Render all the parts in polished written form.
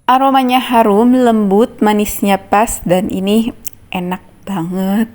Aromanya harum, lembut, manisnya pas, dan ini enak banget.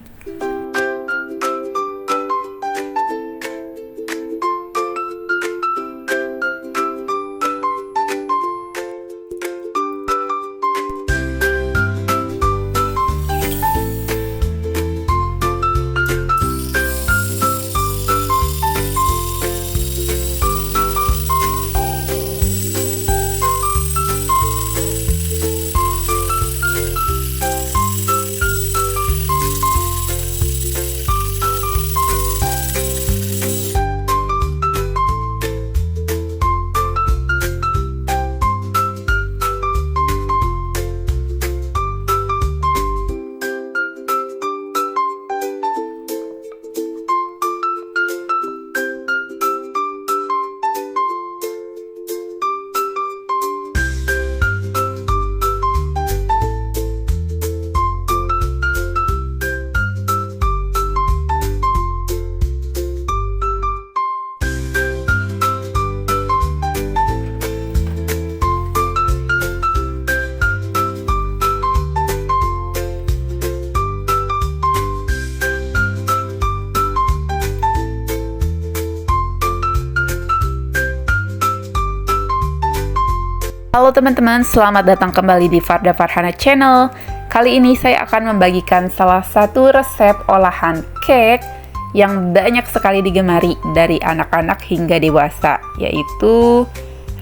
Halo teman-teman, selamat datang kembali di Farda Farhana Channel. Kali ini saya akan membagikan salah satu resep olahan cake yang banyak sekali digemari dari anak-anak hingga dewasa, yaitu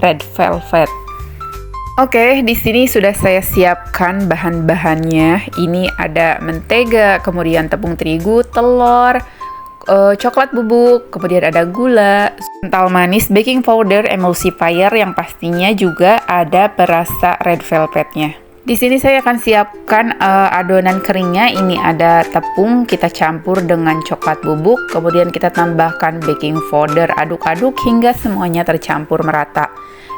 red velvet. Oke, di sini sudah saya siapkan bahan-bahannya. Ini ada mentega, kemudian tepung terigu, telur, coklat bubuk, kemudian ada gula, kental manis, baking powder, emulsifier, yang pastinya juga ada perasa red velvetnya. Di sini saya akan siapkan adonan keringnya. Ini ada tepung, kita campur dengan coklat bubuk, kemudian kita tambahkan baking powder, aduk-aduk hingga semuanya tercampur merata.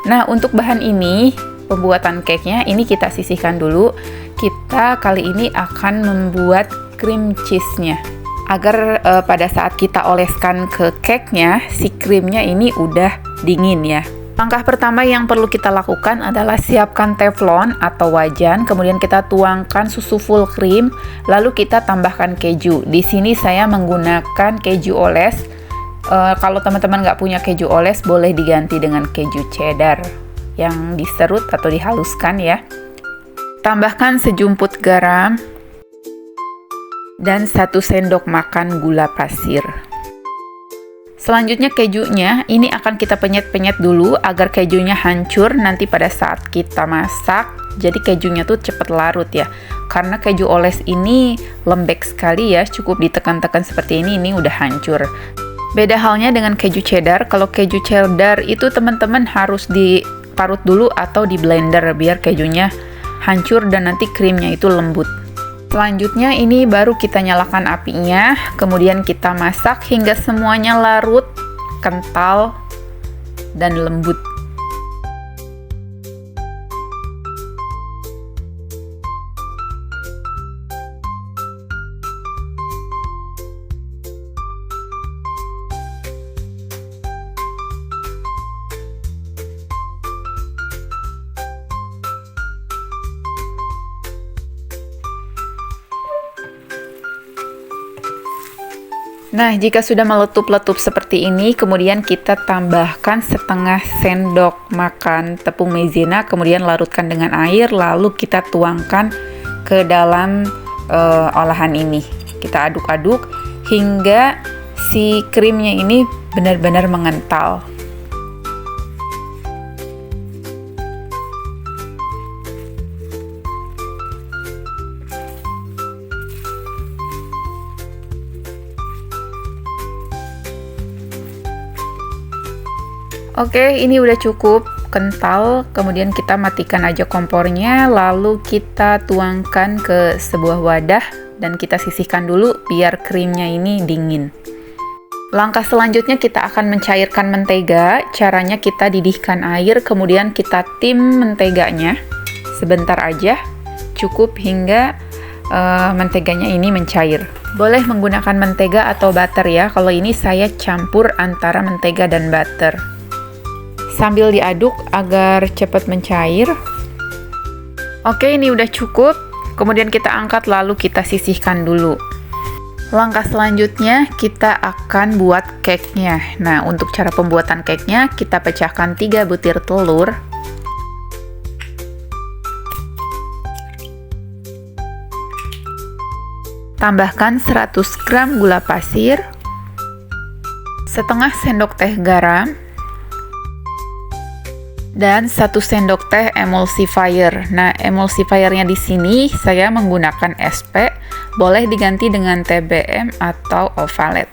Nah, untuk bahan ini, pembuatan cake-nya ini kita sisihkan dulu. Kita kali ini akan membuat cream cheese-nya. Agar pada saat kita oleskan ke cake-nya, si krimnya ini udah dingin ya. Langkah pertama yang perlu kita lakukan adalah siapkan teflon atau wajan, kemudian kita tuangkan susu full cream, lalu kita tambahkan keju. Di sini saya menggunakan keju oles. Kalau teman-teman nggak punya keju oles, boleh diganti dengan keju cheddar yang diserut atau dihaluskan ya. Tambahkan sejumput garam dan 1 sendok makan gula pasir. Selanjutnya kejunya ini akan kita penyet-penyet dulu agar kejunya hancur nanti pada saat kita masak. Jadi kejunya tuh cepet larut ya. Karena keju oles ini lembek sekali ya, cukup ditekan-tekan seperti ini udah hancur. Beda halnya dengan keju cheddar. Kalau keju cheddar itu teman-teman harus diparut dulu atau di blender biar kejunya hancur dan nanti krimnya itu lembut. Selanjutnya ini baru kita nyalakan apinya, kemudian kita masak hingga semuanya larut, kental, dan lembut. Nah, jika sudah meletup-letup seperti ini, kemudian kita tambahkan setengah sendok makan tepung maizena, kemudian larutkan dengan air, lalu kita tuangkan ke dalam olahan ini. Kita aduk-aduk hingga si krimnya ini benar-benar mengental. Oke, ini udah cukup kental, kemudian kita matikan aja kompornya, lalu kita tuangkan ke sebuah wadah dan kita sisihkan dulu biar krimnya ini dingin. Langkah selanjutnya kita akan mencairkan mentega. Caranya kita didihkan air, kemudian kita tim menteganya sebentar aja, cukup hingga menteganya ini mencair. Boleh menggunakan mentega atau butter ya, kalau ini saya campur antara mentega dan butter. Sambil diaduk agar cepat mencair, Oke, ini udah cukup. Kemudian kita angkat lalu kita sisihkan dulu. Langkah selanjutnya kita akan buat cake-nya. Nah, untuk cara pembuatan cake-nya kita pecahkan 3 butir telur. Tambahkan 100 gram gula pasir, setengah sendok teh garam, dan 1 sendok teh emulsifier. Nah, emulsifiernya di sini saya menggunakan SP, boleh diganti dengan TBM atau Ovalet.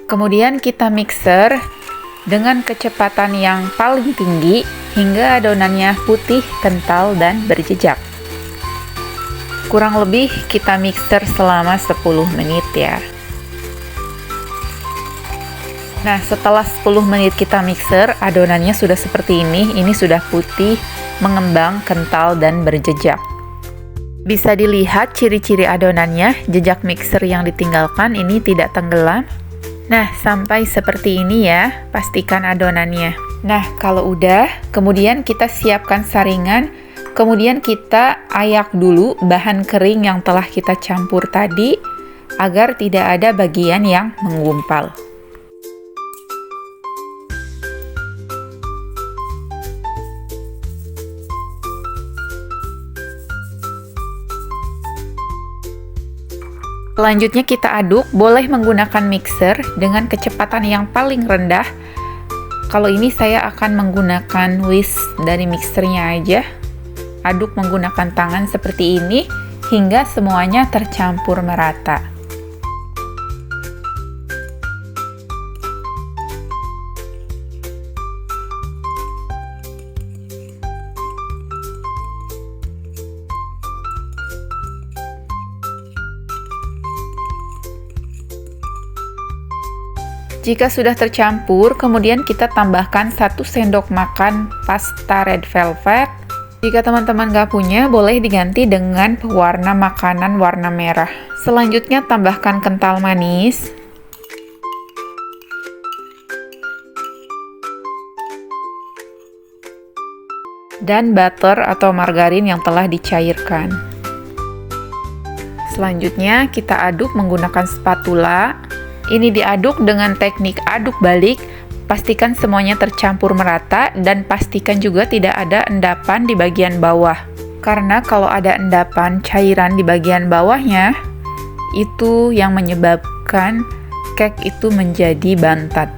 Kemudian kita mixer dengan kecepatan yang paling tinggi hingga adonannya putih, kental, dan berjejak. Kurang lebih kita mixer selama 10 menit ya. Nah, setelah 10 menit kita mixer, adonannya sudah seperti ini. Ini sudah putih, mengembang, kental, dan berjejak. Bisa dilihat ciri-ciri adonannya, jejak mixer yang ditinggalkan ini tidak tenggelam. Nah, sampai seperti ini ya, pastikan adonannya. Nah, kalau udah, kemudian kita siapkan saringan, kemudian kita ayak dulu bahan kering yang telah kita campur tadi, agar tidak ada bagian yang menggumpal. Selanjutnya kita aduk, boleh menggunakan mixer dengan kecepatan yang paling rendah. Kalau ini saya akan menggunakan whisk dari mixernya aja. Aduk menggunakan tangan seperti ini hingga semuanya tercampur merata. Jika sudah tercampur, kemudian kita tambahkan 1 sendok makan pasta red velvet. Jika teman-teman nggak punya, boleh diganti dengan pewarna makanan warna merah. Selanjutnya tambahkan kental manis. Dan butter atau margarin yang telah dicairkan. Selanjutnya kita aduk menggunakan spatula. Ini diaduk dengan teknik aduk balik, pastikan semuanya tercampur merata dan pastikan juga tidak ada endapan di bagian bawah. Karena kalau ada endapan cairan di bagian bawahnya, itu yang menyebabkan cake itu menjadi bantat.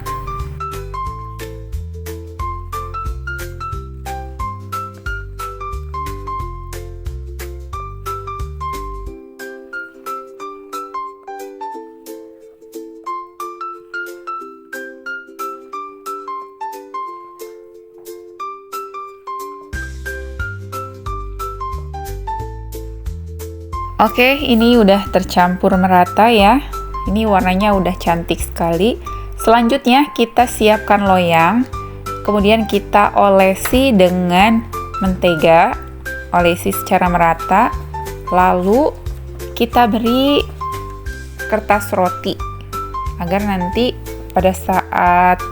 Oke, ini udah tercampur merata ya. Ini warnanya udah cantik sekali. Selanjutnya kita siapkan loyang. Kemudian kita olesi dengan mentega. Olesi secara merata. Lalu kita beri kertas roti agar nanti pada saat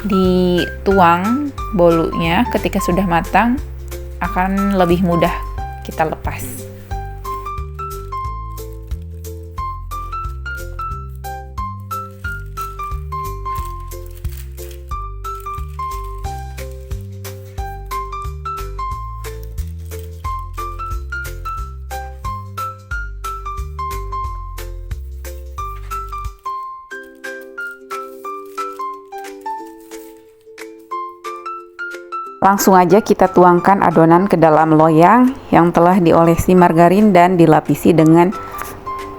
dituang bolunya ketika sudah matang akan lebih mudah kita lepas. Langsung aja kita tuangkan adonan ke dalam loyang yang telah diolesi margarin dan dilapisi dengan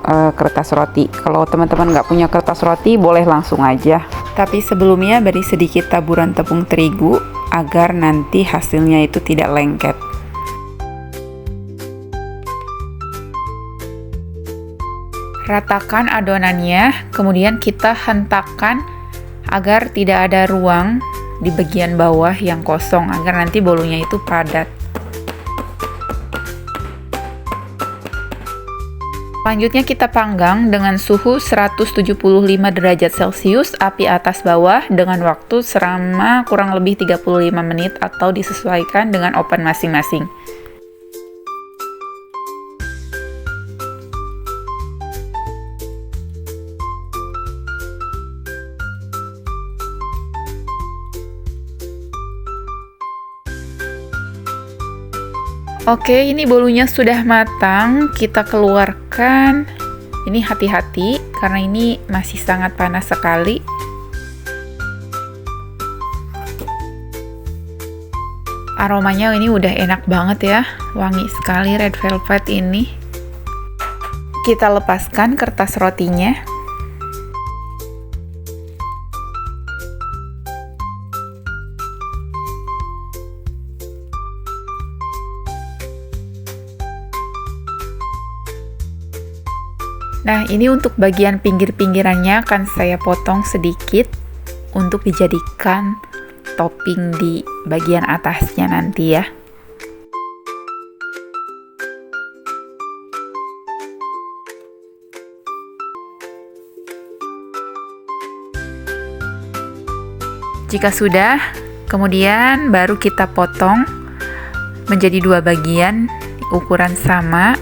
kertas roti. Kalau teman-teman nggak punya kertas roti, boleh langsung aja. Tapi sebelumnya beri sedikit taburan tepung terigu agar nanti hasilnya itu tidak lengket. Ratakan adonannya, kemudian kita hentakkan agar tidak ada ruang di bagian bawah yang kosong agar nanti bolunya itu padat. Selanjutnya kita panggang dengan suhu 175 derajat Celcius, api atas bawah dengan waktu selama kurang lebih 35 menit atau disesuaikan dengan oven masing-masing. Oke, ini bolunya sudah matang, kita keluarkan. Ini hati-hati karena ini masih sangat panas sekali. Aromanya ini udah enak banget ya, wangi sekali red velvet ini. Kita lepaskan kertas rotinya. Nah, ini untuk bagian pinggir-pinggirannya akan saya potong sedikit untuk dijadikan topping di bagian atasnya nanti ya. Jika sudah, kemudian baru kita potong menjadi dua bagian ukuran sama.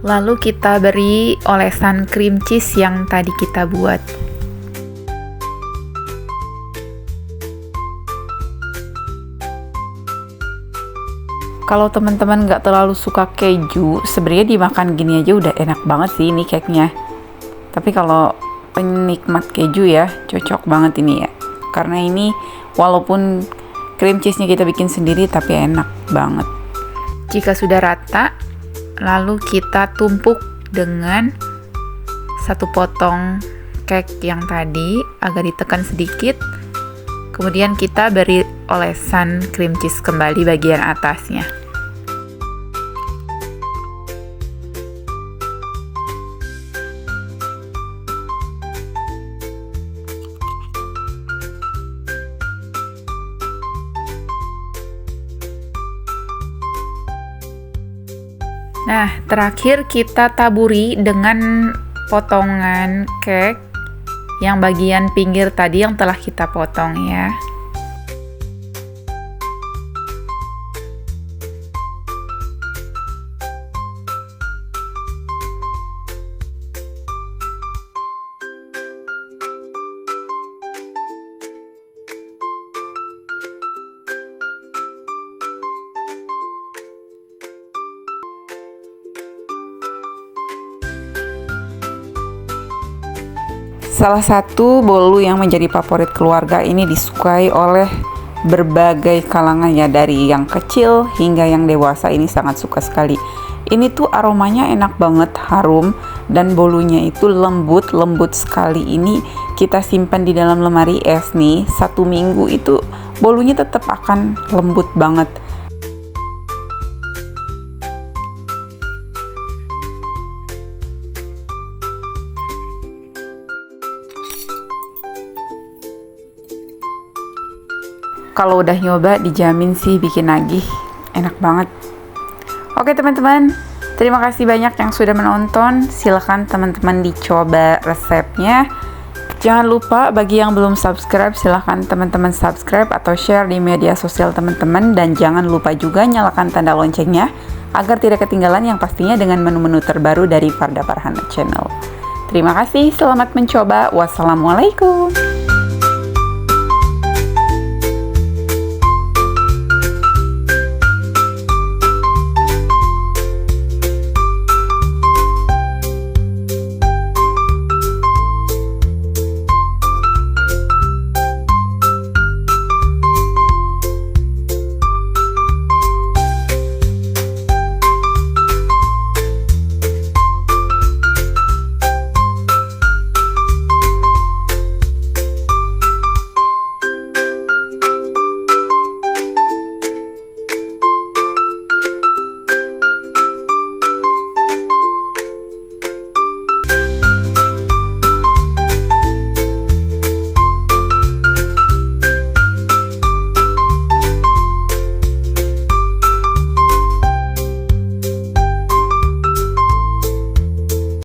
Lalu kita beri olesan cream cheese yang tadi kita buat. Kalau teman-teman nggak terlalu suka keju, sebenarnya dimakan gini aja udah enak banget sih ini cake-nya. Tapi kalau penikmat keju ya, cocok banget ini ya. Karena ini walaupun cream cheese-nya kita bikin sendiri, tapi enak banget. Jika sudah rata, lalu kita tumpuk dengan satu potong cake yang tadi, agak ditekan sedikit. Kemudian kita beri olesan cream cheese kembali bagian atasnya. Nah, terakhir kita taburi dengan potongan cake yang bagian pinggir tadi yang telah kita potong ya. Salah satu bolu yang menjadi favorit keluarga ini disukai oleh berbagai kalangan ya, dari yang kecil hingga yang dewasa ini sangat suka sekali. Ini tuh aromanya enak banget, harum, dan bolunya itu lembut sekali. Ini kita simpan di dalam lemari es nih, 1 minggu itu bolunya tetap akan lembut banget. Kalau udah nyoba dijamin sih bikin nagih, enak banget. Oke teman-teman, terima kasih banyak yang sudah menonton. Silahkan teman-teman dicoba resepnya. Jangan lupa bagi yang belum subscribe, silahkan teman-teman subscribe atau share di media sosial teman-teman. Dan jangan lupa juga nyalakan tanda loncengnya agar tidak ketinggalan yang pastinya dengan menu-menu terbaru dari Farda Farhana Channel. Terima kasih, selamat mencoba. Wassalamualaikum.